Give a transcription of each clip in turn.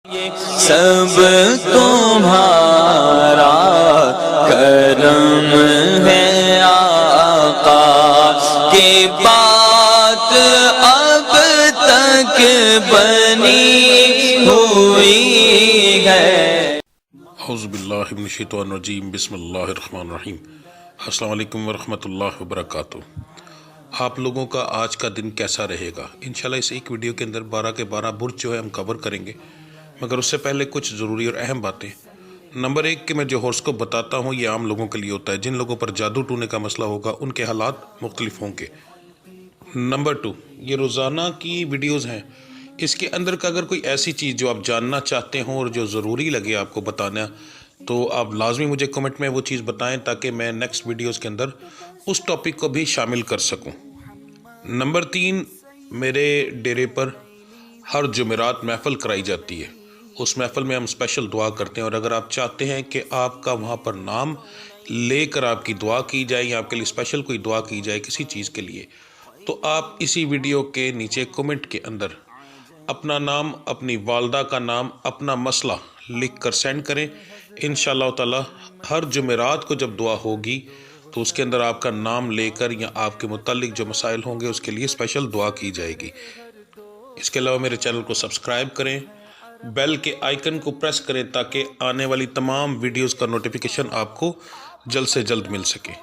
سب تمہارا کرم ہے آقا کی بات اب تک بنی ہوئی ہے۔ اعوذ باللہ من الشیطان الرجیم، بسم اللہ الرحمن الرحیم۔ السلام علیکم ورحمۃ اللہ وبرکاتہ۔ آپ لوگوں کا آج کا دن کیسا رہے گا؟ انشاءاللہ اس ایک ویڈیو کے اندر 12 کے 12 برج جو ہے ہم کور کریں گے، مگر اس سے پہلے کچھ ضروری اور اہم باتیں۔ نمبر 1 کہ میں جو ہورسکوپ بتاتا ہوں یہ عام لوگوں کے لیے ہوتا ہے، جن لوگوں پر جادو ٹونے کا مسئلہ ہوگا ان کے حالات مختلف ہوں گے۔ نمبر 2، یہ روزانہ کی ویڈیوز ہیں، اس کے اندر کا اگر کوئی ایسی چیز جو آپ جاننا چاہتے ہوں اور جو ضروری لگے آپ کو بتانا، تو آپ لازمی مجھے کمنٹ میں وہ چیز بتائیں تاکہ میں نیکسٹ ویڈیوز کے اندر اس ٹاپک کو بھی شامل کر سکوں۔ نمبر 3، میرے ڈیرے پر ہر جمعرات محفل کرائی جاتی ہے، اس محفل میں ہم اسپیشل دعا کرتے ہیں، اور اگر آپ چاہتے ہیں کہ آپ کا وہاں پر نام لے کر آپ کی دعا کی جائے یا آپ کے لیے اسپیشل کوئی دعا کی جائے کسی چیز کے لیے، تو آپ اسی ویڈیو کے نیچے کمنٹ کے اندر اپنا نام، اپنی والدہ کا نام، اپنا مسئلہ لکھ کر سینڈ کریں۔ انشاءاللہ تعالی ہر جمعرات کو جب دعا ہوگی تو اس کے اندر آپ کا نام لے کر یا آپ کے متعلق جو مسائل ہوں گے اس کے لیے اسپیشل دعا کی جائے گی۔ اس کے علاوہ میرے چینل کو سبسکرائب کریں، بیل کے آئیکن کو پریس کریں تاکہ آنے والی تمام ویڈیوز کا نوٹیفیکیشن آپ کو جلد سے جلد مل سکے۔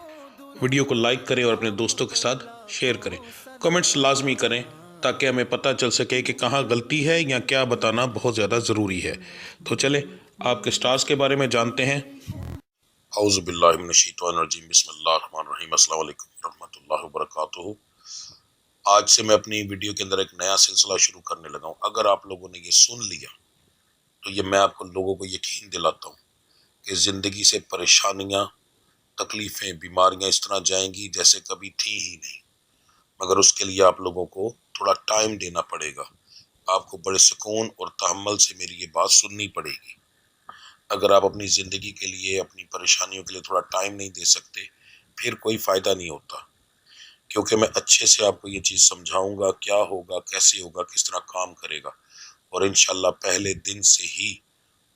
ویڈیو کو لائک کریں اور اپنے دوستوں کے ساتھ شیئر کریں۔ کمنٹس لازمی کریں تاکہ ہمیں پتہ چل سکے کہ کہاں غلطی ہے یا کیا بتانا بہت زیادہ ضروری ہے۔ تو چلیں آپ کے سٹارز کے بارے میں جانتے ہیں۔ اعوذ باللہ من الشیطان الرجیم، بسم اللہ الرحمن الرحیم۔ السلام علیکم ورحمۃ اللہ وبرکاتہ۔ آج سے میں اپنی ویڈیو کے اندر ایک نیا سلسلہ شروع کرنے لگا ہوں۔ اگر آپ لوگوں نے یہ سن لیا تو یہ میں آپ لوگوں کو یقین دلاتا ہوں کہ زندگی سے پریشانیاں، تکلیفیں، بیماریاں اس طرح جائیں گی جیسے کبھی تھی ہی نہیں، مگر اس کے لیے آپ لوگوں کو تھوڑا ٹائم دینا پڑے گا۔ آپ کو بڑے سکون اور تحمل سے میری یہ بات سننی پڑے گی۔ اگر آپ اپنی زندگی کے لیے، اپنی پریشانیوں کے لیے تھوڑا ٹائم نہیں دے سکتے، پھر کوئی فائدہ نہیں ہوتا، کیونکہ میں اچھے سے آپ کو یہ چیز سمجھاؤں گا کیا ہوگا، کیسے ہوگا، کس طرح کام کرے گا، اور انشاءاللہ پہلے دن سے ہی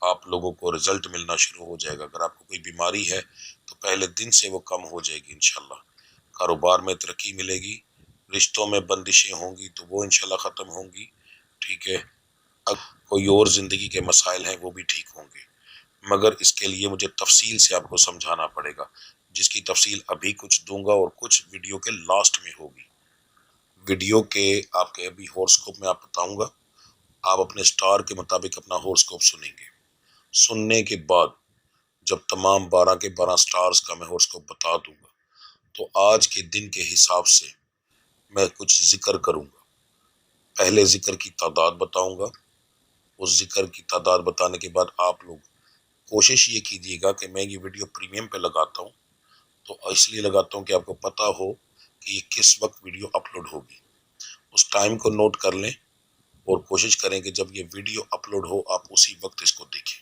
آپ لوگوں کو رزلٹ ملنا شروع ہو جائے گا۔ اگر آپ کو کوئی بیماری ہے تو پہلے دن سے وہ کم ہو جائے گی انشاءاللہ۔ کاروبار میں ترقی ملے گی، رشتوں میں بندشیں ہوں گی تو وہ انشاءاللہ ختم ہوں گی، ٹھیک ہے۔ اب کوئی اور زندگی کے مسائل ہیں وہ بھی ٹھیک ہوں گے، مگر اس کے لیے مجھے تفصیل سے آپ کو سمجھانا پڑے گا، جس کی تفصیل ابھی کچھ دوں گا اور کچھ ویڈیو کے لاسٹ میں ہوگی۔ ویڈیو کے آپ کے ابھی ہورسکوپ میں آپ بتاؤں گا، آپ اپنے سٹار کے مطابق اپنا ہورسکوپ سنیں گے۔ سننے کے بعد جب تمام 12 کے 12 سٹارز کا میں ہورسکوپ بتا دوں گا تو آج کے دن کے حساب سے میں کچھ ذکر کروں گا۔ پہلے ذکر کی تعداد بتاؤں گا، اس ذکر کی تعداد بتانے کے بعد آپ لوگ کوشش یہ کیجیے گا کہ میں یہ ویڈیو پریمیم پہ لگاتا ہوں تو اس لیے لگاتا ہوں کہ آپ کو پتہ ہو کہ یہ کس وقت ویڈیو اپلوڈ ہوگی۔ اس ٹائم کو نوٹ کر لیں اور کوشش کریں کہ جب یہ ویڈیو اپلوڈ ہو آپ اسی وقت اس کو دیکھیں۔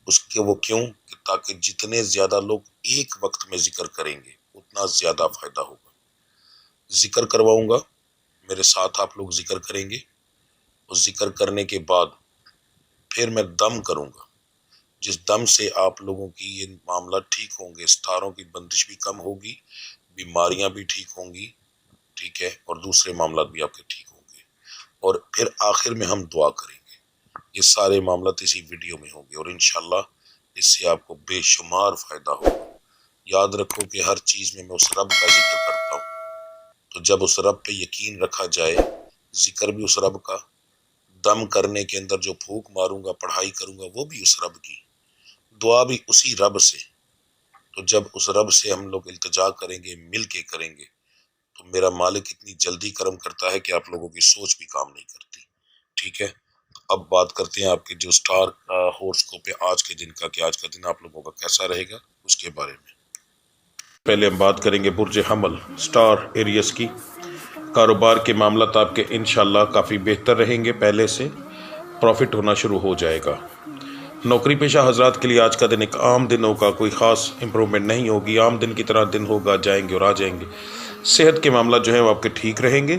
اس کے وہ کیوں کہ تاکہ جتنے زیادہ لوگ ایک وقت میں ذکر کریں گے اتنا زیادہ فائدہ ہوگا۔ ذکر کرواؤں گا، میرے ساتھ آپ لوگ ذکر کریں گے، اور ذکر کرنے کے بعد پھر میں دم کروں گا، جس دم سے آپ لوگوں کی یہ معاملہ ٹھیک ہوں گے، ستاروں کی بندش بھی کم ہوگی، بیماریاں بھی ٹھیک ہوں گی، ٹھیک ہے، اور دوسرے معاملات بھی آپ کے ٹھیک ہوں گے، اور پھر آخر میں ہم دعا کریں گے۔ یہ سارے معاملات اسی ویڈیو میں ہوں گے اور انشاءاللہ اس سے آپ کو بے شمار فائدہ ہوگا۔ یاد رکھو کہ ہر چیز میں اس رب کا ذکر کرتا ہوں، تو جب اس رب پہ یقین رکھا جائے، ذکر بھی اس رب کا، دم کرنے کے اندر جو پھونک ماروں گا، پڑھائی کروں گا، وہ بھی اس رب کی، دعا بھی اسی رب سے، تو جب اس رب سے ہم لوگ التجا کریں گے، مل کے کریں گے، تو میرا مالک اتنی جلدی کرم کرتا ہے کہ آپ لوگوں کی سوچ بھی کام نہیں کرتی، ٹھیک ہے۔ اب بات کرتے ہیں آپ کے جو سٹار ہورسکوپ ہے آج کے دن کا، کہ آج کا دن آپ لوگوں کا کیسا رہے گا اس کے بارے میں۔ پہلے ہم بات کریں گے برج حمل سٹار ایریس کی۔ کاروبار کے معاملات آپ کے انشاءاللہ کافی بہتر رہیں گے، پہلے سے پروفٹ ہونا شروع ہو جائے گا۔ نوکری پیشہ حضرات کے لیے آج کا دن ایک عام دن ہوگا، کوئی خاص امپرومنٹ نہیں ہوگی، عام دن کی طرح دن ہوگا، جائیں گے اور آ جائیں گے۔ صحت کے معاملات جو ہیں وہ آپ کے ٹھیک رہیں گے،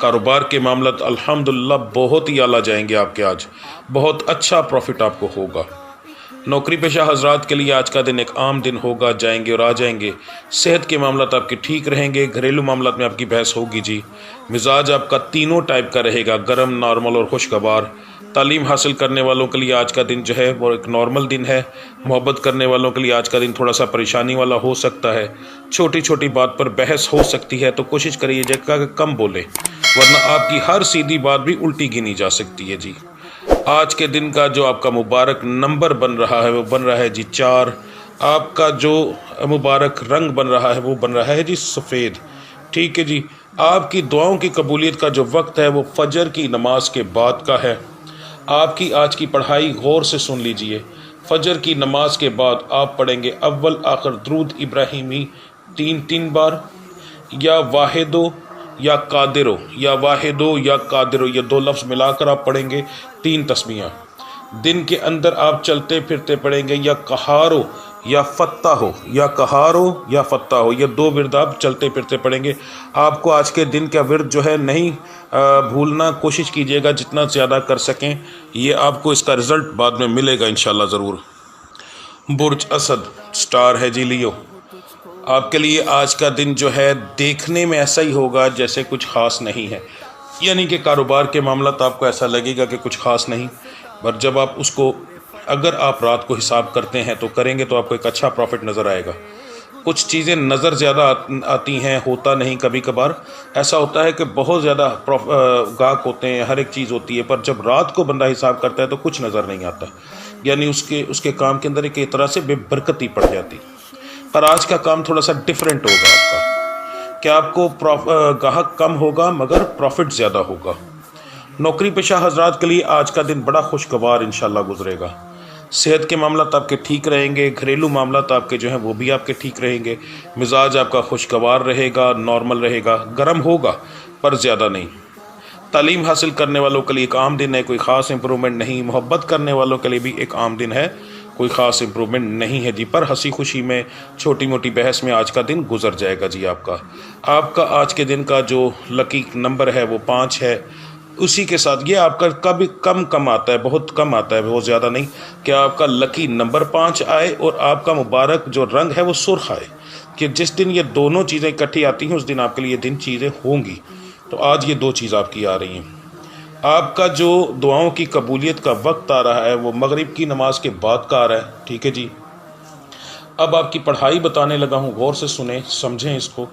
کاروبار کے معاملات الحمدللہ بہت ہی اعلیٰ جائیں گے آپ کے آج، بہت اچھا پروفٹ آپ کو ہوگا۔ نوکری پیشہ حضرات کے لیے آج کا دن ایک عام دن ہوگا، جائیں گے اور آ جائیں گے۔ صحت کے معاملات آپ کے ٹھیک رہیں گے، گھریلو معاملات میں آپ کی بحث ہوگی جی۔ مزاج آپ کا تینوں ٹائپ کا رہے گا، گرم، نارمل اور خوشگوار۔ تعلیم حاصل کرنے والوں کے لیے آج کا دن جو ہے وہ ایک نارمل دن ہے۔ محبت کرنے والوں کے لیے آج کا دن تھوڑا سا پریشانی والا ہو سکتا ہے، چھوٹی چھوٹی بات پر بحث ہو سکتی ہے، تو کوشش کریے کہ کم بولیں، ورنہ آپ کی ہر سیدھی بات بھی الٹی گنی جا سکتی ہے جی۔ آج کے دن کا جو آپ کا مبارک نمبر بن رہا ہے وہ بن رہا ہے جی 4۔ آپ کا جو مبارک رنگ بن رہا ہے وہ بن رہا ہے جی سفید، ٹھیک ہے جی۔ آپ کی دعاؤں کی قبولیت کا جو وقت ہے وہ فجر کی نماز کے بعد کا ہے۔ آپ کی آج کی پڑھائی غور سے سن لیجئے۔ فجر کی نماز کے بعد آپ پڑھیں گے اول آخر درود ابراہیمی 3 بار، یا واحدو یا قادرو، یا واحدو یا قادرو، یہ 2 لفظ ملا کر آپ پڑھیں گے 3 تسمیہ۔ دن کے اندر آپ چلتے پھرتے پڑھیں گے یا قہارو یا فتح ہو، یا قہارو یا فتح ہو، یہ 2 ورد آپ چلتے پھرتے پڑھیں گے۔ آپ کو آج کے دن کا ورد جو ہے نہیں بھولنا، کوشش کیجیے گا جتنا زیادہ کر سکیں، یہ آپ کو اس کا رزلٹ بعد میں ملے گا انشاءاللہ ضرور۔ برج اسد سٹار ہے جی لیو۔ آپ کے لیے آج کا دن جو ہے دیکھنے میں ایسا ہی ہوگا جیسے کچھ خاص نہیں ہے، یعنی کہ کاروبار کے معاملات آپ کو ایسا لگے گا کہ کچھ خاص نہیں، پر جب آپ اس کو اگر آپ رات کو حساب کرتے ہیں تو کریں گے تو آپ کو ایک اچھا پروفٹ نظر آئے گا۔ کچھ چیزیں نظر زیادہ آتی ہیں، ہوتا نہیں، کبھی کبھار ایسا ہوتا ہے کہ بہت زیادہ گاہک ہوتے ہیں، ہر ایک چیز ہوتی ہے، پر جب رات کو بندہ حساب کرتا ہے تو کچھ نظر نہیں آتا، یعنی اس کے کام کے اندر ایک طرح سے بے برکتی پڑ جاتی۔ پر آج کا کام تھوڑا سا ڈیفرنٹ ہوگا آپ کا، کہ آپ کو گاہک کم ہوگا مگر پروفٹ زیادہ ہوگا۔ نوکری پیشہ حضرات کے لیے آج کا دن بڑا خوشگوار انشاءاللہ گزرے گا۔ صحت کے معاملات آپ کے ٹھیک رہیں گے، گھریلو معاملات آپ کے جو ہیں وہ بھی آپ کے ٹھیک رہیں گے۔ مزاج آپ کا خوشگوار رہے گا، نارمل رہے گا، گرم ہوگا پر زیادہ نہیں۔ تعلیم حاصل کرنے والوں کے لیے ایک عام دن ہے، کوئی خاص امپرومنٹ نہیں۔ محبت کرنے والوں کے لیے بھی ایک عام دن ہے، کوئی خاص امپرومنٹ نہیں ہے جی، پر ہنسی خوشی میں چھوٹی موٹی بحث میں آج کا دن گزر جائے گا جی۔ آپ کا آج کے دن کا جو لکی نمبر ہے وہ 5 ہے۔ اسی کے ساتھ یہ آپ کا کبھی کم آتا ہے، بہت کم آتا ہے، بہت زیادہ نہیں، کہ آپ کا لکی نمبر 5 آئے اور آپ کا مبارک جو رنگ ہے وہ سرخ آئے، کہ جس دن یہ دونوں چیزیں اکٹھی آتی ہیں اس دن آپ کے لیے دن چیزیں ہوں گی۔ تو آج یہ 2 چیز آپ کی آ رہی ہیں۔ آپ کا جو دعاؤں کی قبولیت کا وقت آ رہا ہے وہ مغرب کی نماز کے بعد کا آ رہا ہے، ٹھیک ہے جی۔ اب آپ کی پڑھائی بتانے لگا ہوں، غور سے سنیں، سمجھیں اس کو۔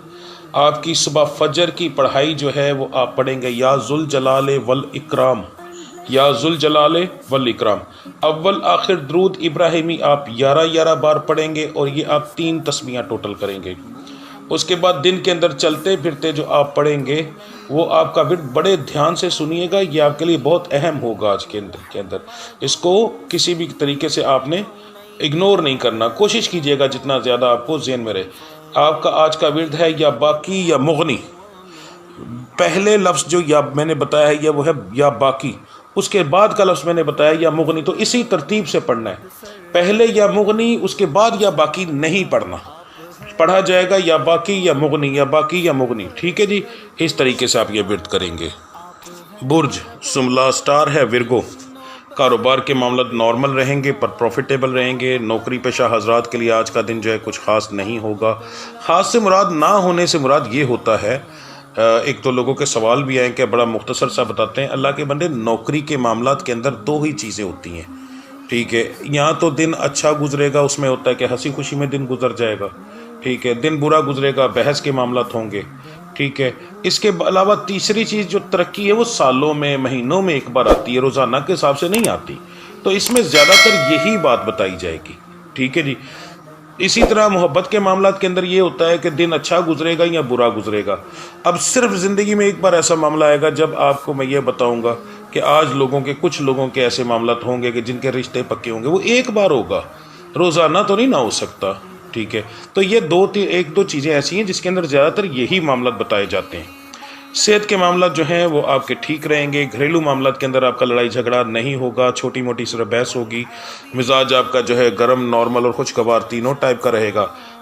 آپ کی صبح فجر کی پڑھائی جو ہے وہ آپ پڑھیں گے یا ذوالجلال والاکرام، یا ذوالجلال والاکرام۔ اول آخر درود ابراہیمی آپ 11 بار پڑھیں گے اور یہ آپ 3 تسمیہ ٹوٹل کریں گے۔ اس کے بعد دن کے اندر چلتے پھرتے جو آپ پڑھیں گے وہ آپ کا ورد بڑے دھیان سے سنیے گا، یہ آپ کے لیے بہت اہم ہوگا آج کے اندر۔ اس کو کسی بھی طریقے سے آپ نے اگنور نہیں کرنا، کوشش کیجیے گا جتنا زیادہ آپ کو ذہن میں رہے۔ آپ کا آج کا ورد ہے یا باقی یا مغنی۔ پہلے لفظ جو یا میں نے بتایا ہے یہ وہ ہے یا باقی، اس کے بعد کا لفظ میں نے بتایا یا مغنی، تو اسی ترتیب سے پڑھنا ہے۔ پہلے یا مغنی، اس کے بعد یا باقی نہیں پڑھنا، پڑھا جائے گا یا باقی یا مغنی، یا باقی یا مغنی، ٹھیک ہے جی۔ اس طریقے سے آپ یہ ورد کریں گے۔ برج سملا سٹار ہے ورگو۔ کاروبار کے معاملات نارمل رہیں گے پر پروفیٹیبل رہیں گے۔ نوکری پیشہ حضرات کے لیے آج کا دن جو ہے کچھ خاص نہیں ہوگا۔ خاص سے مراد نہ ہونے سے مراد یہ ہوتا ہے، ایک دو لوگوں کے سوال بھی آئیں کہ بڑا مختصر سا بتاتے ہیں۔ اللہ کے بندے، نوکری کے معاملات کے اندر 2 ہی چیزیں ہوتی ہیں، ٹھیک ہے۔ یہاں تو دن اچھا گزرے گا، اس میں ہوتا ہے کہ ہنسی خوشی میں دن گزر جائے گا، ٹھیک ہے۔ دن برا گزرے گا، بحث کے معاملات ہوں گے، ٹھیک ہے۔ اس کے علاوہ تیسری چیز جو ترقی ہے وہ سالوں میں، مہینوں میں ایک بار آتی ہے، روزانہ کے حساب سے نہیں آتی، تو اس میں زیادہ تر یہی بات بتائی جائے گی، ٹھیک ہے جی۔ اسی طرح محبت کے معاملات کے اندر یہ ہوتا ہے کہ دن اچھا گزرے گا یا برا گزرے گا۔ اب صرف زندگی میں ایک بار ایسا معاملہ آئے گا جب آپ کو میں یہ بتاؤں گا کہ آج کچھ لوگوں کے ایسے معاملات ہوں گے کہ جن کے رشتے پکے ہوں گے، وہ ایک بار ہوگا، روزانہ تو نہیں نہ ہو سکتا، ٹھیک ہے۔ تو یہ 2 چیزیں ایسی ہیں جس کے اندر زیادہ تر یہی معاملات بتائے جاتے ہیں۔ صحت کے معاملات جو ہیں وہ آپ کے ٹھیک رہیں گے۔ گھریلو معاملات کے اندر آپ کا لڑائی جھگڑا نہیں ہوگا، چھوٹی موٹی صرف بحث ہوگی۔ مزاج آپ کا جو ہے گرم، نارمل اور خوشگوار تینوں ٹائپ کا رہے گا۔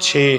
6।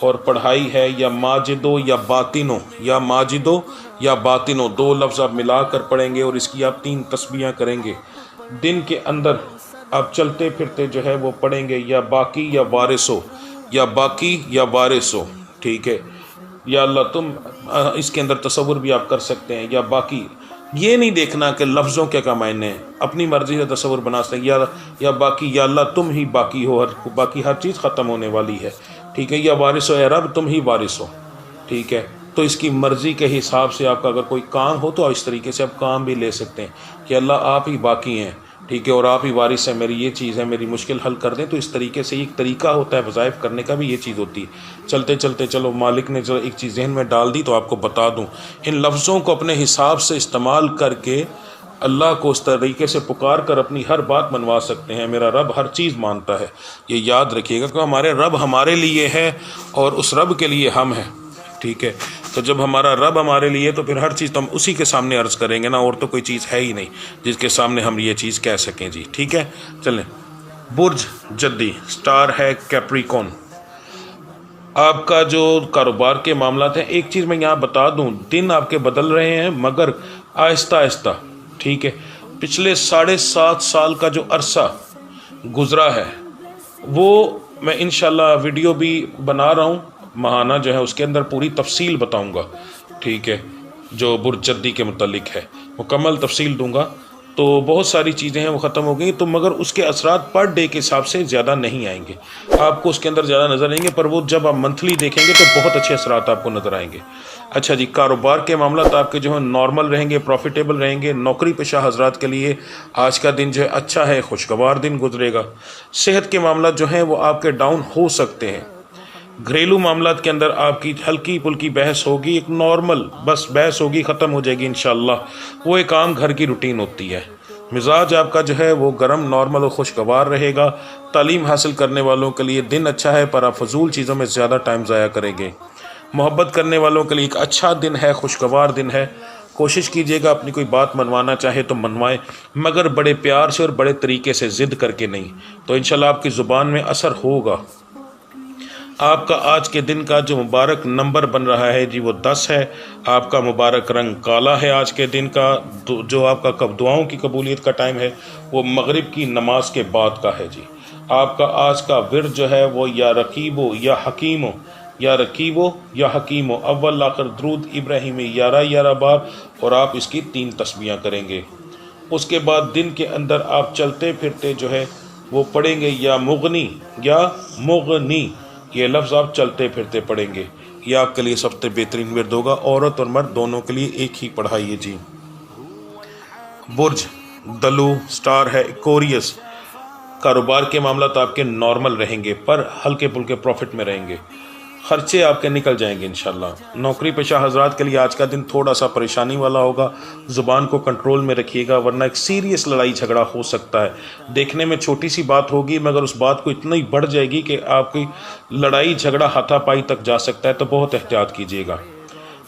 اور پڑھائی ہے، یا ماجدو یا باطنو، یا ماجدو یا باطنو، دو لفظ آپ ملا کر پڑھیں گے اور اس کی آپ 3 تسبیحاں کریں گے۔ دن کے اندر آپ چلتے پھرتے جو ہے وہ پڑھیں گے یا باقی یا وارثو، یا باقی یا وارثو، ٹھیک ہے۔ یا اللہ تم، اس کے اندر تصور بھی آپ کر سکتے ہیں، یا باقی، یہ نہیں دیکھنا کہ لفظوں کے کیا معنی ہیں، اپنی مرضی سے تصور بنا سکتے ہیں، یا باقی، یا اللہ تم ہی باقی ہو، باقی ہر چیز ختم ہونے والی ہے، ٹھیک ہے۔ یا وارث ہو، اے رب تم ہی وارث ہو، ٹھیک ہے۔ تو اس کی مرضی کے حساب سے آپ کا اگر کوئی کام ہو تو اس طریقے سے آپ کام بھی لے سکتے ہیں کہ اللہ آپ ہی باقی ہیں، ٹھیک ہے، اور آپ ہی وارث ہیں، میری یہ چیز ہے، میری مشکل حل کر دیں۔ تو اس طریقے سے ایک طریقہ ہوتا ہے وظائف کرنے کا بھی، یہ چیز ہوتی ہے۔ چلتے چلتے چلو مالک نے ایک چیز ذہن میں ڈال دی تو آپ کو بتا دوں، ان لفظوں کو اپنے حساب سے استعمال کر کے اللہ کو اس طریقے سے پکار کر اپنی ہر بات منوا سکتے ہیں۔ میرا رب ہر چیز مانتا ہے، یہ یاد رکھیے گا کہ ہمارے رب ہمارے لیے ہے اور اس رب کے لیے ہم ہیں، ٹھیک ہے۔ تو جب ہمارا رب ہمارے لیے تو پھر ہر چیز تو ہم اسی کے سامنے عرض کریں گے نا، اور تو کوئی چیز ہے ہی نہیں جس کے سامنے ہم یہ چیز کہہ سکیں جی، ٹھیک ہے۔ چلیں، برج جدی، سٹار ہے کیپریکون۔ آپ کا جو کاروبار کے معاملات ہیں، ایک چیز میں یہاں بتا دوں، دن آپ کے بدل رہے ہیں مگر آہستہ آہستہ، ٹھیک ہے۔ پچھلے 7.5 سال کا جو عرصہ گزرا ہے وہ میں انشاءاللہ ویڈیو بھی بنا رہا ہوں ماہانہ جو ہے، اس کے اندر پوری تفصیل بتاؤں گا، ٹھیک ہے، جو برج جدی کے متعلق ہے مکمل تفصیل دوں گا۔ تو بہت ساری چیزیں ہیں وہ ختم ہو گئی، تو مگر اس کے اثرات پر ڈے کے حساب سے زیادہ نہیں آئیں گے، آپ کو اس کے اندر زیادہ نظر آئیں گے، پر وہ جب آپ منتھلی دیکھیں گے تو بہت اچھے اثرات آپ کو نظر آئیں گے۔ اچھا جی، کاروبار کے معاملات آپ کے جو ہیں نارمل رہیں گے، پروفیٹیبل رہیں گے۔ نوکری پیشہ حضرات کے لیے آج کا دن جو ہے اچھا ہے، خوشگوار دن گزرے گا۔ صحت کے معاملات جو ہیں وہ آپ کے ڈاؤن ہو سکتے ہیں۔ گھریلو معاملات کے اندر آپ کی ہلکی پھلکی بحث ہوگی، ایک نارمل بس بحث ہوگی، ختم ہو جائے گی انشاءاللہ، وہ ایک عام گھر کی روٹین ہوتی ہے۔ مزاج آپ کا جو ہے وہ گرم، نارمل اور خوشگوار رہے گا۔ تعلیم حاصل کرنے والوں کے لیے دن اچھا ہے، پر آپ فضول چیزوں میں زیادہ ٹائم ضائع کریں گے۔ محبت کرنے والوں کے لیے ایک اچھا دن ہے، خوشگوار دن ہے۔ کوشش کیجیے گا اپنی کوئی بات منوانا چاہے تو منوائیں، مگر بڑے پیار سے اور بڑے طریقے سے، ضد کر کے نہیں، تو انشاءاللہ آپ کی زبان میں اثر ہوگا۔ آپ کا آج کے دن کا جو مبارک نمبر بن رہا ہے جی وہ 10 ہے۔ آپ کا مبارک رنگ کالا ہے۔ آج کے دن کا جو آپ کا دعاؤں کی قبولیت کا ٹائم ہے وہ مغرب کی نماز کے بعد کا ہے جی۔ آپ کا آج کا ورد جو ہے وہ یا رقیبو یا حکیمو، یا رقیبو یا حکیمو، اول آخر درود ابراہیمی 11 بار، اور آپ اس کی 3 تسبیحاں کریں گے۔ اس کے بعد دن کے اندر آپ چلتے پھرتے جو ہے وہ پڑھیں گے یا مغنی یا مغنی، یہ لفظ آپ چلتے پھرتے پڑھیں گے، یہ آپ کے لیے سب سے بہترین ورد ہوگا۔ عورت اور مرد دونوں کے لیے ایک ہی پڑھائیے جی۔ برج دلو، سٹار ہے ایکوریس۔ کاروبار کے معاملات آپ کے نارمل رہیں گے، پر ہلکے پھلکے پروفٹ میں رہیں گے، خرچے آپ کے نکل جائیں گے انشاءاللہ۔ نوکری پیشہ حضرات کے لیے آج کا دن تھوڑا سا پریشانی والا ہوگا، زبان کو کنٹرول میں رکھیے گا ورنہ ایک سیریس لڑائی جھگڑا ہو سکتا ہے۔ دیکھنے میں چھوٹی سی بات ہوگی مگر اس بات کو اتنی بڑھ جائے گی کہ آپ کی لڑائی جھگڑا ہاتھا پائی تک جا سکتا ہے، تو بہت احتیاط کیجیے گا۔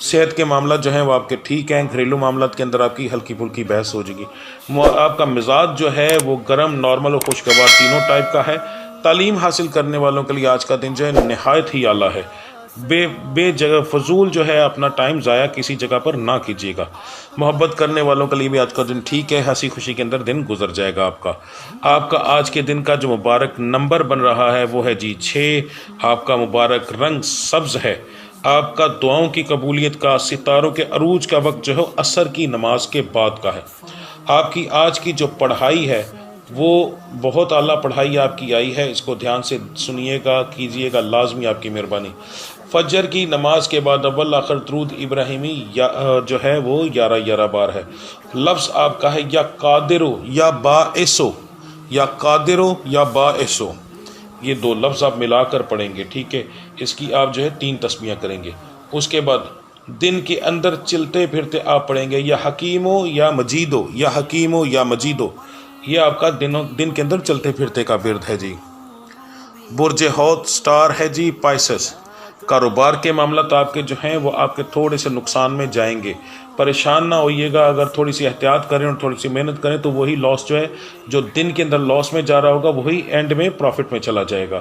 صحت کے معاملات جو ہیں وہ آپ کے ٹھیک ہیں۔ گھریلو معاملات کے اندر آپ کی ہلکی پھلکی بحث ہو جائے گی۔ آپ کا مزاج جو ہے وہ گرم، نارمل اور خوشگوار تینوں ٹائپ کا ہے۔ تعلیم حاصل کرنے والوں کے لیے آج کا دن جو ہے نہایت ہی اعلیٰ ہے۔ بے جگہ فضول جو ہے اپنا ٹائم ضائع کسی جگہ پر نہ کیجیے گا۔ محبت کرنے والوں کے لیے بھی آج کا دن ٹھیک ہے، ہنسی خوشی کے اندر دن گزر جائے گا آپ کا آج کے دن کا جو مبارک نمبر بن رہا ہے وہ ہے جی 6۔ آپ کا مبارک رنگ سبز ہے۔ آپ کا دعاؤں کی قبولیت کا، ستاروں کے عروج کا وقت جو ہے عصر کی نماز کے بعد کا ہے۔ آپ کی آج کی جو پڑھائی ہے وہ بہت اعلیٰ پڑھائی آپ کی آئی ہے، اس کو دھیان سے سنیے گا، کیجیے گا، لازمی آپ کی مہربانی۔ فجر کی نماز کے بعد اول آخر درود ابراہیمی جو ہے وہ 11 بار ہے۔ لفظ آپ کا ہے یا قادرو یا باعثو، یا قادرو یا باعثو، یہ 2 لفظ آپ ملا کر پڑھیں گے، ٹھیک ہے۔ اس کی آپ جو ہے 3 تسبیحاں کریں گے۔ اس کے بعد دن کے اندر چلتے پھرتے آپ پڑھیں گے یا حکیمو یا مجیدو، یا حکیمو یا مجیدو، یہ آپ کا دن کے اندر چلتے پھرتے کا ورد ہے جی۔ برج حوت، سٹار ہے جی پائسس۔ کاروبار کے معاملات آپ کے جو ہیں وہ آپ کے تھوڑے سے نقصان میں جائیں گے، پریشان نہ ہوئیے گا۔ اگر تھوڑی سی احتیاط کریں اور تھوڑی سی محنت کریں تو وہی لاس جو ہے جو دن کے اندر لاس میں جا رہا ہوگا وہی اینڈ میں پروفٹ میں چلا جائے گا۔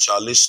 40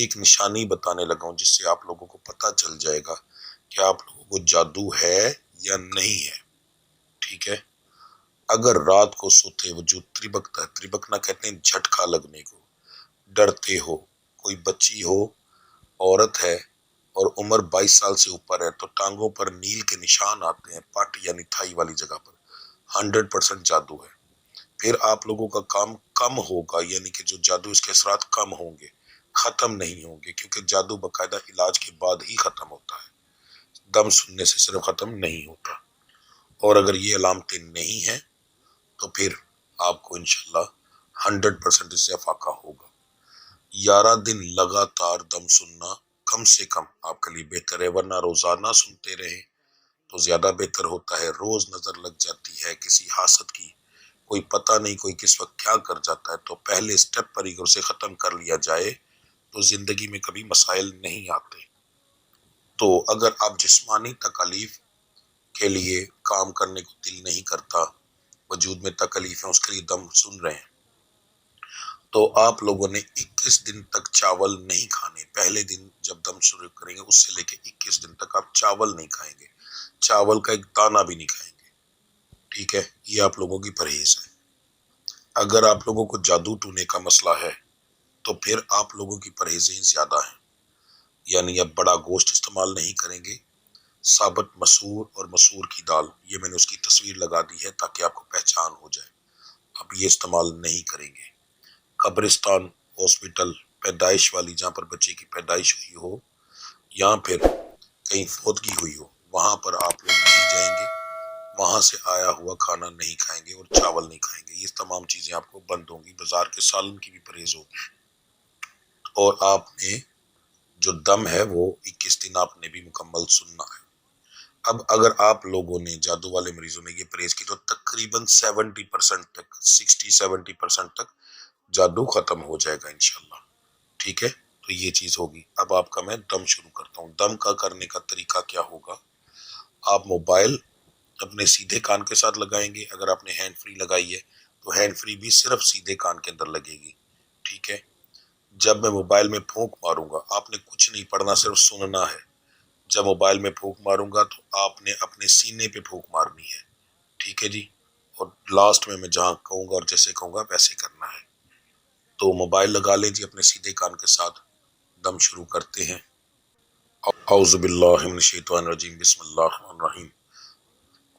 ایک نشانی بتانے لگا ہوں جس سے آپ لوگوں کو پتہ چل جائے گا کہ آپ لوگوں کو جادو ہے یا نہیں ہے، ٹھیک ہے؟ اگر رات کو سوتے وجود تربکتا ہے، تربکنا کہتے ہیں جھٹکا لگنے کو، ڈرتے ہو، کوئی بچی ہو، عورت ہے اور عمر 22 سال سے اوپر ہے، تو ٹانگوں پر نیل کے نشان آتے ہیں، پٹ یعنی تھائی والی جگہ پر، 100% جادو ہے۔ پھر آپ لوگوں کا کام کم ہوگا، یعنی کہ جو جادو اس کے اثرات کم ہوں گے، ختم نہیں ہوں گے، کیونکہ جادو باقاعدہ علاج کے بعد ہی ختم ہوتا ہے، دم سننے سے صرف ختم نہیں ہوتا۔ اور اگر یہ علامتیں نہیں ہیں تو پھر آپ کو انشاءاللہ 100% اس سے افاقہ ہوگا۔ 11 دن لگاتار دم سننا کم سے کم آپ کے لیے بہتر ہے، ورنہ روزانہ سنتے رہیں تو زیادہ بہتر ہوتا ہے۔ روز نظر لگ جاتی ہے کسی حاسد کی، کوئی پتہ نہیں کوئی کس وقت کیا کر جاتا ہے، تو پہلے سٹیپ پر ہی اسے ختم کر لیا جائے تو زندگی میں کبھی مسائل نہیں آتے۔ تو اگر آپ جسمانی تکالیف کے لیے کام کرنے کو دل نہیں کرتا، وجود میں تکلیف ہے، اس کے لیے دم سن رہے ہیں، تو آپ لوگوں نے 21 دن تک چاول نہیں کھانے۔ پہلے دن جب دم شروع کریں گے اس سے لے کے 21 دن تک آپ چاول نہیں کھائیں گے، چاول کا ایک دانہ بھی نہیں کھائیں گے، ٹھیک ہے؟ یہ آپ لوگوں کی پرہیز ہے۔ اگر آپ لوگوں کو جادو ٹونے کا مسئلہ ہے تو پھر آپ لوگوں کی پرہیزیں زیادہ ہیں، یعنی اب بڑا گوشت استعمال نہیں کریں گے، ثابت مسور اور مسور کی دال، یہ میں نے اس کی تصویر لگا دی ہے تاکہ آپ کو پہچان ہو جائے، اب یہ استعمال نہیں کریں گے۔ قبرستان، ہاسپٹل، پیدائش والی جہاں پر بچے کی پیدائش ہوئی ہو یا پھر کہیں فوتگی ہوئی ہو، وہاں پر آپ لوگ نہیں جائیں گے، وہاں سے آیا ہوا کھانا نہیں کھائیں گے اور چاول نہیں کھائیں گے، یہ تمام چیزیں آپ کو بند ہوں گی، بازار کے سالن کی بھی پرہیز ہوگی۔ اور آپ نے جو دم ہے وہ 21 دن آپ نے بھی مکمل سننا ہے۔ اب اگر آپ لوگوں نے، جادو والے مریضوں نے یہ پرہیز کی تو تقریباً 70% تک، 60-70% تک جادو ختم ہو جائے گا انشاءاللہ، ٹھیک ہے؟ تو یہ چیز ہوگی۔ اب آپ کا میں دم شروع کرتا ہوں۔ دم کا کرنے کا طریقہ کیا ہوگا؟ آپ موبائل اپنے سیدھے کان کے ساتھ لگائیں گے، اگر آپ نے ہینڈ فری لگائی ہے تو ہینڈ فری بھی صرف سیدھے کان کے اندر لگے گی، ٹھیک ہے؟ جب میں موبائل میں پھونک ماروں گا، آپ نے کچھ نہیں پڑھنا، صرف سننا ہے۔ جب موبائل میں پھونک ماروں گا تو آپ نے اپنے سینے پہ پھونک مارنی ہے، ٹھیک ہے جی؟ اور لاسٹ میں جہاں کہوں گا اور جیسے کہوں گا ویسے کرنا ہے۔ تو موبائل لگا لیں جی اپنے سیدھے کان کے ساتھ، دم شروع کرتے ہیں۔ اعوذ باللہ من الشیطان الرجیم، بسم اللہ الرحمن الرحیم۔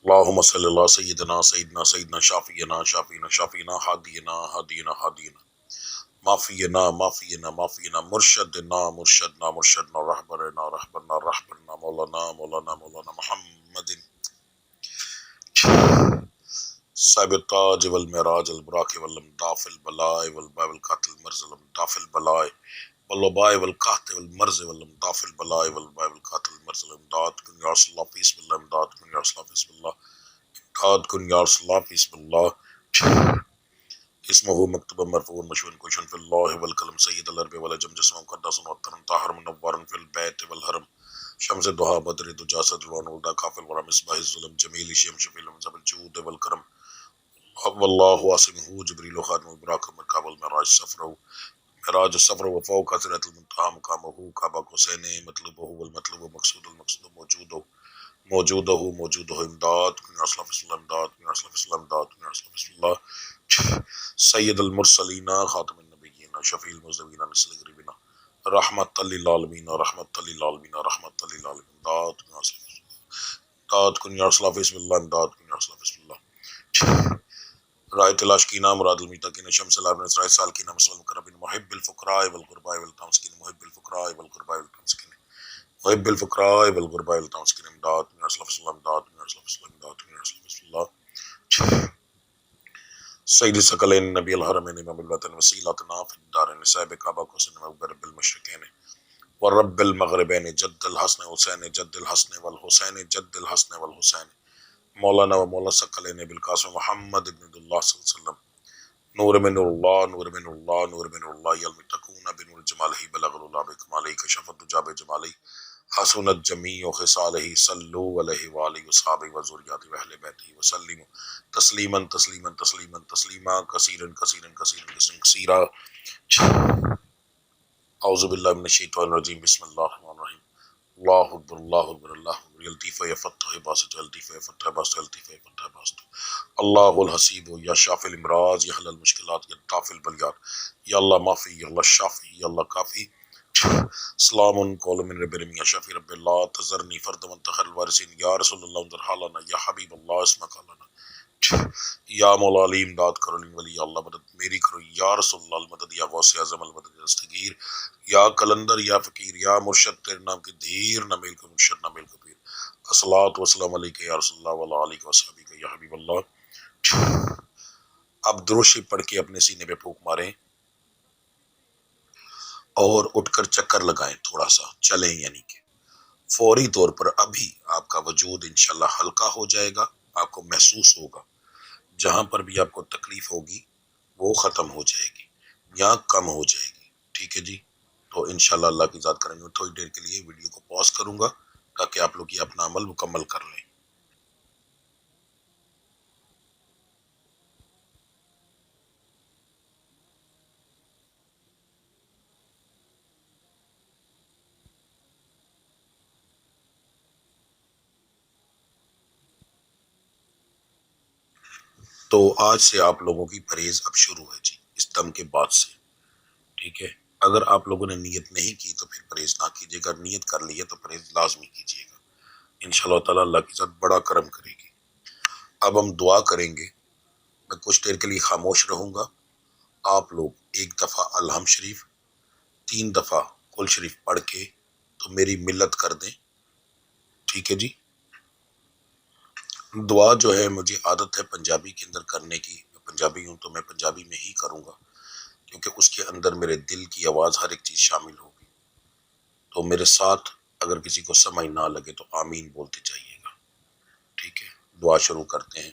اللہم صلی اللہ سیدنا سیدنا سیدنا شافینا شافینا شافینا ہادینا ہادینا ہادینا معافینا معافینا معافینا مرشدنا مرشدنا مرشدنا رہبرنا رہبرنا رہبرنا مولانا مولانا مولانا محمد صاحب التاج والمعراج البراق والامداف البلاء والباء والقاتل المرز والامداف البلاء والوباء والقحط والمرز والامداف البلاء والباء والقاتل المرز والامداد کن یا رسول اللہ بسم اللہ، امداد کن یا رسول اللہ بسم اللہ، امداد کن یا رسول اللہ بسم اللہ۔ اسمه مکتوب مرفوع مشہور کوشن فی اللہ والقلم سید العرب والعجم جسم مقدس وطن طاہر منور فی البیت والحرم شمس دہا بدر دجا صدر ونولدا کافل ورا مصباح الظلم جمیل شیم شفیل منزب الجود والکرم واللہ واسمہ جبریل خادم براک مرکاب المعراج سفرہ معراج السفر وفوق حضرت المنتہا مقامہ کعبہ حسین مطلوبہ والمطلوب مقصود المقصود موجودہ موجودہ موجودہ امداد کن یا رسول اللہ بسم اللہ، امداد کن یا رسول اللہ بسم اللہ، امداد کن یا رسول اللہ بسم اللہ۔ سید المرسلین خاتم النبیین شفیع المذنبین نسل غریبین رحمت للعالمین رحمت للعالمین رحمت للعالمین، امداد کن یا رسول اللہ، امداد کن یا رسول اللہ بسم اللہ، امداد کن یا رسول اللہ بسم اللہ۔ رائے تلاش کینا مراد المتقین شمس العرب اسرائیل سال کینا مسلم المقربین محب الفقراء والغرباء والتمسکین محب الفقراء والغرباء والتمسکین محب الفقراء والغرباء والتمسکین، امداد کن یا رسول اللہ بسم اللہ، امداد کن یا رسول اللہ بسم اللہ، امداد کن یا رسول اللہ بسم اللہ۔ سید ثقلین نبی الحرمین امام الوطن وسیلتنا فی الدارین صاحب کعبہ کو سن رب المشرقین ورب المغربین جد الحسن حسین جد الحسن والحسین جد الحسن والحسین مولانا و مولا ثقلین بالقاسم محمد ابن اللہ صلی اللہ علیہ وسلم نور من اللہ نور من اللہ نور من اللہ یلم تکون بنور جمالہ بلغ اللہ بکمالہ کشف الدجا بجمالہ حسنت جمیع خصالہ صلو علیہ وآلہ وصحابہ وذریاتہ واہل بیتہ وسلم تسلیما تسلیما تسلیما تسلیما کثیرا کثیرا کثیرا کثیرا کثیرا۔ اعوذ باللہ من الشیطان الرجیم بسم اللہ الرحمن الرحیم اللہ اکبر اللہ اکبر اللہ اکبر یلطیف یفتح باسط یلطیف یفتح باسط یلطیف یفتح باسط اللہ الحسیب یا شافی الامراض یا حل المشکلات یا دافع البلیات یا اللہ معافی یا اللہ شافی یا اللہ کافی سلام قول من رب العالمین یا شافی رب اللہ تذرنی فرد منتخر الوارثین یا رسول اللہ انظر حالنا یا حبیب اللہ اسمک لنا یا مولا علی امداد کرو ولی یا اللہ مدد میری کرو یا رسول اللہ المدد یا غوث اعظم المدد یا دستگیر یا کلندر یا فقیر یا مرشد تیرے نام کے دھیر نہ میل کو مرشد نہ میل کو پیر الصلاۃ والسلام علیک یا رسول اللہ وعلی آلہ وصحبہ یا حبیب اللہ۔ اب دروشی پڑھ کے اپنے سینے پہ پھونک ماریں اور اٹھ کر چکر لگائیں، تھوڑا سا چلیں، یعنی کہ فوری طور پر ابھی آپ کا وجود انشاءاللہ ہلکا ہو جائے گا، آپ کو محسوس ہوگا جہاں پر بھی آپ کو تکلیف ہوگی وہ ختم ہو جائے گی یا کم ہو جائے گی، ٹھیک ہے جی۔ تو انشاءاللہ اللہ کی ذات کریں گے، تھوڑی دیر کے لیے ویڈیو کو پاز کروں گا تاکہ آپ لوگ یہ اپنا عمل مکمل کر لیں۔ تو آج سے آپ لوگوں کی پرہیز اب شروع ہے جی، اس دم کے بعد سے، ٹھیک ہے۔ اگر آپ لوگوں نے نیت نہیں کی تو پھر پرہیز نہ کیجیے، اگر نیت کر لی ہے تو پرہیز لازمی کیجیے گا، انشاءاللہ تعالیٰ اللہ کی ذات بڑا کرم کرے گی۔ اب ہم دعا کریں گے، میں کچھ دیر کے لیے خاموش رہوں گا، آپ لوگ ایک دفعہ الحمد شریف 3 دفعہ کل شریف پڑھ کے تو میری ملت کر دیں، ٹھیک ہے جی۔ دعا جو ہے مجھے عادت ہے پنجابی کے اندر کرنے کی، میں پنجابی ہوں تو میں پنجابی میں ہی کروں گا، کیونکہ اس کے اندر میرے دل کی آواز ہر ایک چیز شامل ہوگی۔ تو میرے ساتھ اگر کسی کو سمجھ نہ لگے تو آمین بولتے جائیے گا، ٹھیک ہے۔ دعا شروع کرتے ہیں۔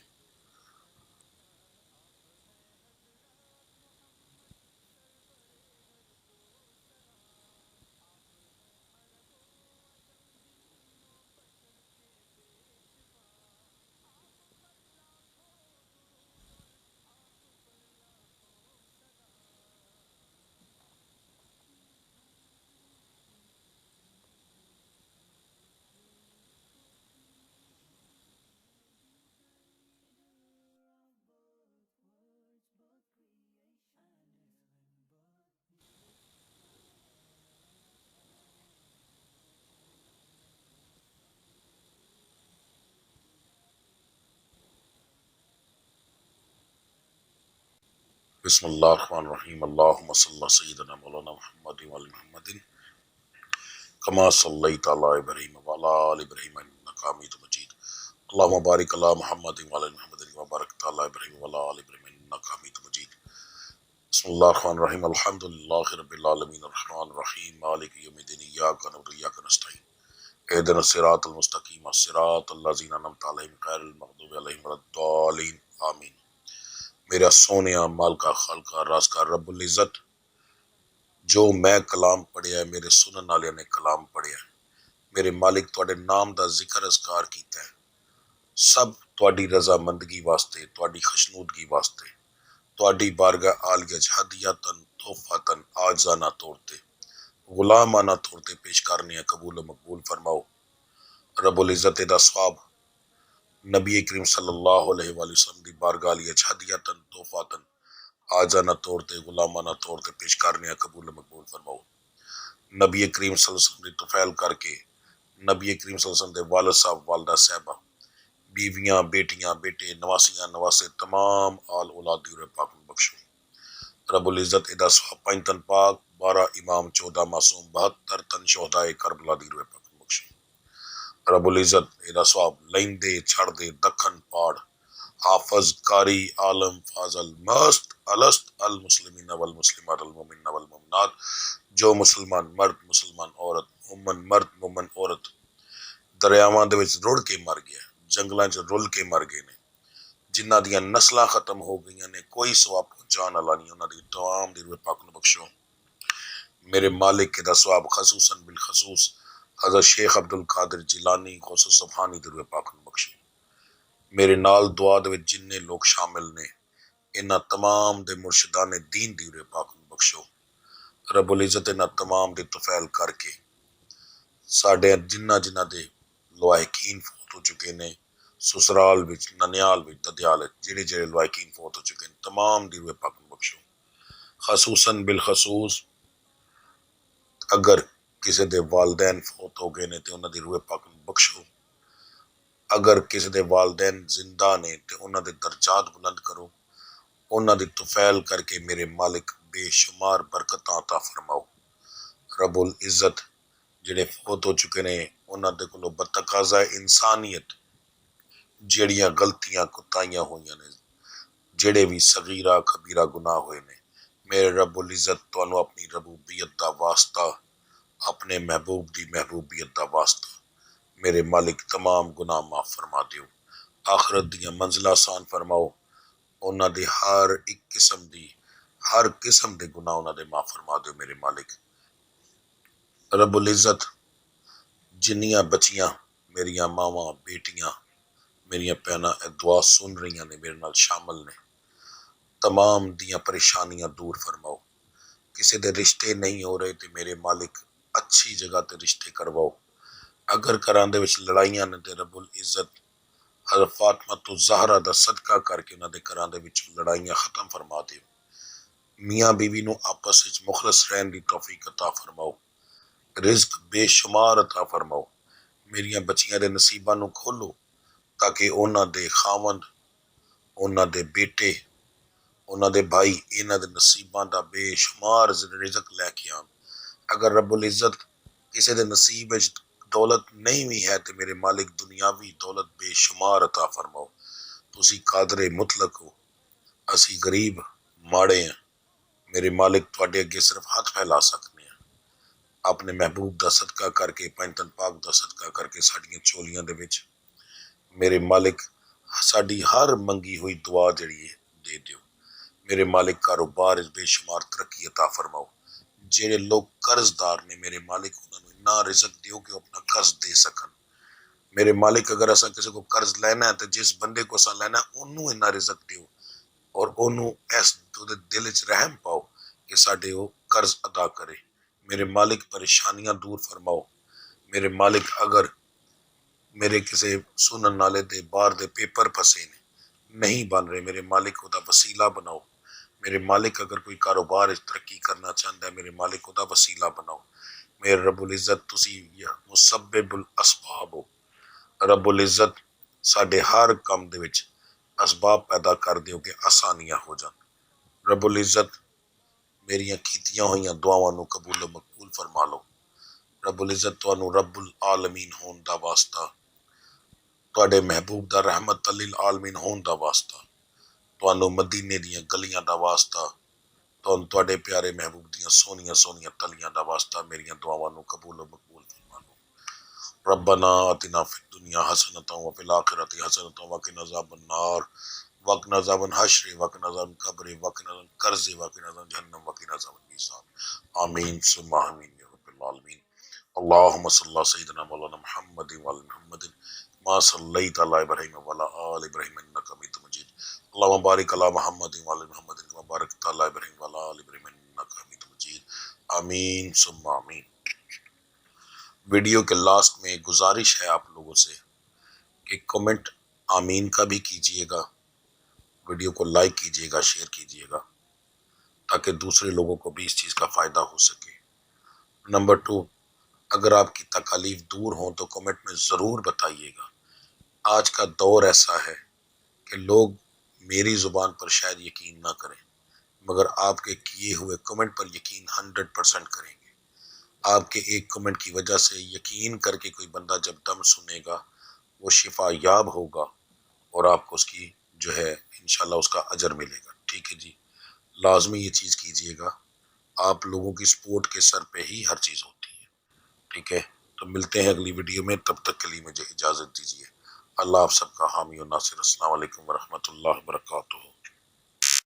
بسم اللہ الرحمن الرحیم، اللہم صلی اللہ سیدنا مولانا محمد وعلی محمد کما صلیت علی ابراہیم وعلی آل ابراہیم انک حمید مجید، اللہم بارک علی محمد وعلی محمد کما بارکت علی ابراہیم وعلی آل ابراہیم انک حمید مجید۔ بسم اللہ الرحمن الرحیم، الحمدللہ رب العالمین الرحمن الرحیم مالک یوم الدین ایاک نعبد و ایاک نستعین اهدنا الصراط المستقیم صراط الذین انعمت علیہم غیر المغضوب علیہم ولا الضالین، آمین۔ میرا سونیا مال کا خالقہ راز کا رب العزت، جو میں کلام پڑھیا ہے میرے سنن والے نے کلام پڑھیا ہے، میرے مالک تواڈے نام دا ذکر اذکار کیتا ہے، سب تواڈی رضا مندگی واسطے، تواڈی خشنودگی واسطے، تواڈی بارگاہ عالیہ ہدیتاً تحفتاً آجزانہ طور تے غلامانہ طور تے پیش کرنے قبول و مقبول فرماؤ۔ رب العزت دا ثواب نبی کریم صلی اللہ علیہ وآلہ وسلم دی بارگاہ عالیہ ہدیتاً تحفتاً آجزانہ طور تے غلامانہ طور تے پیش کرنے قبول و مقبول فرماؤ۔ نبی کریم صلی اللہ علیہ وسلم دی طفیل کر کے نبی کریم صلی اللہ علیہ وسلم دے والد صاحب والدہ صاحبہ بیویاں بیٹیاں بیٹے نواسیاں نواسے تمام آل اولاد دی روح پاک میں بخشو۔ رب العزت ادا ثواب 5 تن پاک 12 امام 14 معصوم 72 تن شہدائے کربلا دی روح پاک میں بخشو۔ رب العزت ادا ثواب لیندے چھڑ دے دکھن پاڑ حافظ قاری عالم فاضل مست الست المسلمین والمسلمات المؤمنین والمؤمنات، جو مسلمان مرد مسلمان عورت مومن مرد مومن عورت دریاواں دے وچ رڑ کے مر گیا، جنگلاں چ رل کے مر گئے نے، جنہاں دیاں نسلاں ختم ہو گئیاں نے، کوئی ثواب پہنچان والا نہیں، انہاں دی تمام دی روح پاک نو بخشو۔ میرے مالک دا ثواب خصوصاً بالخصوص حضرت شیخ عبد القادر جیلانی غوث سبحانی دی روح پاک نو بخشو۔ میرے نال دعا دے وچ جننے لوگ شامل نے، انہاں تمام دے مرشدان دین دی روح پاک نو بخشو۔ رب العزت نہ تمام دے توفیل کر کے ساڈے جنہ دے لوائقین فوت ہو چکے نے سسرال وچ ننیال وچ ددیال جڑے لوائقین فوت ہو چکے ہیں تمام دی روح پاک نوں بخشو خصوصاً بالخصوص اگر کسی دے والدین فوت ہو گئے نے تے انہاں دی روح پاک نوں بخشو اگر کسی دے والدین زندہ نے تے انہاں دے درجات بلند کرو انہاں دی توفیل کر کے میرے مالک بے شمار برکتاں عطا فرماؤ رب العزت جڑے فوت ہو چکے نے انہاں دے کولوں بتقاضا انسانیت جیڑیاں غلطیاں کوتاہیاں ہوئیاں نے جڑے بھی صغیرہ کبیرہ گناہ ہوئے نے میرے رب العزت تانوں اپنی ربوبیت دا واسطہ اپنے محبوب دی محبوبیت دا واسطہ میرے مالک تمام گناہ معاف فرما دیو آخرت دیاں منزلہ آسان فرماؤ انہاں دی ہر قسم دے گناہ انہاں دے معاف فرما دیو میرے مالک رب العزت جنیاں بچیاں میریاں ماواں بیٹیاں میریاں بہناں اے دعا سن رہیاں نے میرے نال شامل نے تمام دیاں پریشانیاں دور فرماؤ کسی دے رشتے نہیں ہو رہے تے میرے مالک اچھی جگہ تے رشتے کرواؤ اگر گھراں دے وچ لڑائیاں نے تے رب العزت حضرت فاطمہ تو زہرا دا صدقہ کر کے انہاں دے گھراں دے وچ لڑائیاں ختم فرما دیو میاں بیوی نو آپس وچ مخلص رہن دی توفیق عطا فرماؤ رزق بے شمار عطا فرماؤ میریاں بچیاں دے نصیباں نو کھولو تاکہ انہاں دے خاوند انہاں دے بیٹے انہاں دے بھائی انہاں دے نصیباں دا بے شمار رزق لے کے آن اگر رب العزت کسی دے نصیب وچ دولت نہیں بھی ہے تے میرے مالک دنیاوی دولت بے شمار عطا فرماؤ تسی قادر مطلق ہو اسی غریب ماڑے ہیں میرے مالک تواڈے اگے صرف ہاتھ پھیلا سکنے ہیں اپنے محبوب دا صدقہ کر کے پنجتن پاک دا صدقہ کر کے ساڈیاں چولیاں دے وچ میرے مالک ساڈی ہر منگی ہوئی دعا جڑی ہے دے دیو میرے مالک کاروبار بے شمار ترقی عطا فرماؤ جڑے لوگ قرض دار نے میرے مالک انہاں نوں اتنا رزق دیو کہ وہ اپنا قرض دے سکن میرے مالک اگر اساں کسی کو قرض لینا ہے تو جس بندے کو اساں لینا ہے انہوں اتنا رزق دیو اور انہوں اس دل وچ رحم پاؤ کہ ساڈے وہ قرض ادا کرے میرے مالک پریشانیاں دور فرماؤ میرے مالک اگر میرے کسی سنن نالے دے باہر دے پیپر پھسے نے نہیں بن رہے میرے مالک کو دا وسیلہ بناؤ میرے مالک اگر کوئی کاروبار ترقی کرنا چاہتا ہے میرے مالک کو دا وسیلہ بناؤ میرے رب العزت تسی مسبب الاسباب ہو رب العزت ساڈے ہر کام دے وچ اسباب پیدا کر دیو کہ آسانیاں ہو جان رب العزت میریاں کیتیاں ہوئیاں دعاواں نو قبول و مقبول فرما لو رب العزت تانوں رب العالمین ہون دا واسطہ تواڈے محبوب دا رحمت للعالمین ہون دا واسطہ تانوں مدینے دیاں گلیاں دا واسطہ تواڈے پیارے محبوب دیاں سونیاں تلیاں دا واسطہ میریاں دعاواں نو قبول و مقبول فرما لو ربنا آتنا فی الدنیا حسنۃ وفی الآخرۃ حسنۃ وقنا عذاب النار وقنا عذاب الحشر وقنا عذاب القبر وقنا عذاب القرض وقنا عذاب جہنم وقنا عذاب المیزان آمین ثم آمین یا رب العالمین اللهم صل على سيدنا مولانا محمد وعلى محمد ما صليت على ابراهيم وعلى ال ابراهيم انك حميد مجيد اللهم بارك على محمد وعلى محمد كما باركت على ابراهيم وعلى ال ابراهيم انك حميد مجيد آمین ثم آمین ویڈیو کے لاسٹ میں ایک گزارش ہے آپ لوگوں سے کہ کمنٹ آمین کا بھی کیجئے گا ویڈیو کو لائک کیجئے گا شیئر کیجئے گا تاکہ دوسرے لوگوں کو بھی اس چیز کا فائدہ ہو سکے نمبر 2 اگر آپ کی تکالیف دور ہوں تو کمنٹ میں ضرور بتائیے گا آج کا دور ایسا ہے کہ لوگ میری زبان پر شاید یقین نہ کریں مگر آپ کے کیے ہوئے کمنٹ پر یقین 100% کریں گے آپ کے ایک کمنٹ کی وجہ سے یقین کر کے کوئی بندہ جب دم سنے گا وہ شفا یاب ہوگا اور آپ کو اس کی جو ہے انشاءاللہ اس کا اجر ملے گا ٹھیک ہے جی لازمی یہ چیز کیجئے گا آپ لوگوں کی سپورٹ کے سر پہ ہی ہر چیز ہوتی ہے ٹھیک ہے تو ملتے ہیں اگلی ویڈیو میں تب تک کے لیے مجھے اجازت دیجیے اللہ آپ سب کا حامی و ناصر السلام علیکم ورحمۃ اللہ وبرکاتہ